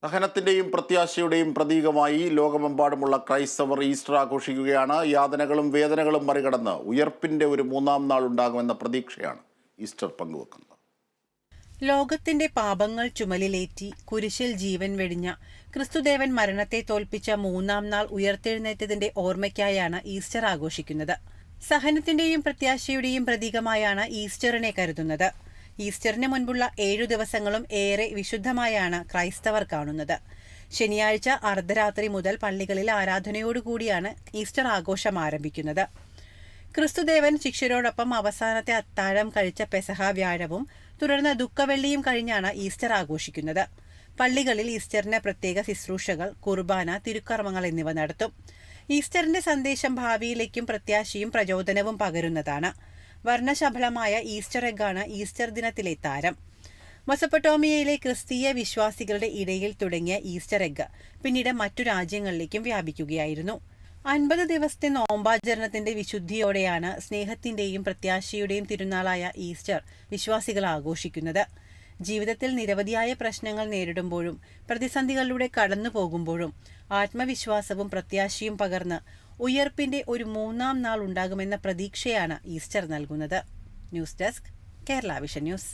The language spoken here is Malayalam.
സഹനത്തിന്റെയും പ്രത്യാശയുടെയും പ്രതീകമായി ലോകമെമ്പാടുമുള്ള ക്രൈസ്തവർ ഈസ്റ്റർ ആഘോഷിക്കുകയാണ്. യാതനകളും വേദനകളും മറികടന്ന് ഉയർപ്പിന്റെ ഒരു മൂന്നാം നാൾ ഉണ്ടാകുമെന്ന പ്രതീക്ഷയാണ് ഈസ്റ്റർ പങ്കുവെക്കുന്നത്. ലോകത്തിന്റെ പാപങ്ങൾ ചുമലിലേറ്റി കുരിശിൽ ജീവൻ വെടിഞ്ഞ ക്രിസ്തുദേവൻ മരണത്തെ തോൽപ്പിച്ച മൂന്നാം നാൾ ഉയർത്തെഴുന്നേറ്റതിന്റെ ഓർമ്മയ്ക്കായാണ് ഈസ്റ്റർ ആഘോഷിക്കുന്നത്. സഹനത്തിന്റെയും പ്രത്യാശയുടെയും പ്രതീകമായാണ് ഈസ്റ്ററിനെ കരുതുന്നത്. ഈസ്റ്ററിന് മുൻപുള്ള 7 ദിവസങ്ങളും ഏറെ വിശുദ്ധമായാണ് ക്രൈസ്തവർ കാണുന്നത്. ശനിയാഴ്ച അർദ്ധരാത്രി മുതൽ പള്ളികളിൽ ആരാധനയോടുകൂടിയാണ് ഈസ്റ്റർ ആഘോഷം ആരംഭിക്കുന്നത്. ക്രിസ്തുദേവൻ ശിഷ്യരോടൊപ്പം അവസാനത്തെ അത്താഴം കഴിച്ച പെസഹ വ്യാഴവും തുടർന്ന് ദുഃഖവെള്ളിയും കഴിഞ്ഞാണ് ഈസ്റ്റർ ആഘോഷിക്കുന്നത്. പള്ളികളിൽ ഈസ്റ്ററിന് പ്രത്യേക ശുശ്രൂഷകൾ, കുർബാന, തിരുക്കർമ്മങ്ങൾ എന്നിവ നടത്തും. ഈസ്റ്ററിന്റെ സന്ദേശം ഭാവിയിലേക്കും പ്രത്യാശയും പ്രചോദനവും പകരുന്നതാണ്. വർണ്ണശബളമായ ഈസ്റ്റർ എഗ്ഗാണ് ഈസ്റ്റർ ദിനത്തിലെ താരം. മെസൊപ്പൊട്ടേമിയയിലെ ക്രിസ്തീയ വിശ്വാസികളുടെ ഇടയിൽ തുടങ്ങിയ ഈസ്റ്റർ എഗ്ഗ് പിന്നീട് മറ്റു രാജ്യങ്ങളിലേക്കും വ്യാപിക്കുകയായിരുന്നു. 50 ദിവസത്തെ നോമ്പാചരണത്തിന്റെ വിശുദ്ധിയോടെയാണ് സ്നേഹത്തിന്റെയും പ്രത്യാശയുടെയും തിരുനാളായ ഈസ്റ്റർ വിശ്വാസികൾ ആഘോഷിക്കുന്നത്. ജീവിതത്തിൽ നിരവധിയായ പ്രശ്നങ്ങൾ നേരിടുമ്പോഴും പ്രതിസന്ധികളിലൂടെ കടന്നു പോകുമ്പോഴും ആത്മവിശ്വാസവും പ്രത്യാശയും പകർന്ന് ഉയർപ്പിന്റെ ഒരു മൂന്നാം നാൾ ഉണ്ടാകുമെന്ന പ്രതീക്ഷയാണ് ഈസ്റ്റർ നൽകുന്നത്. News desk, Kerala vision news.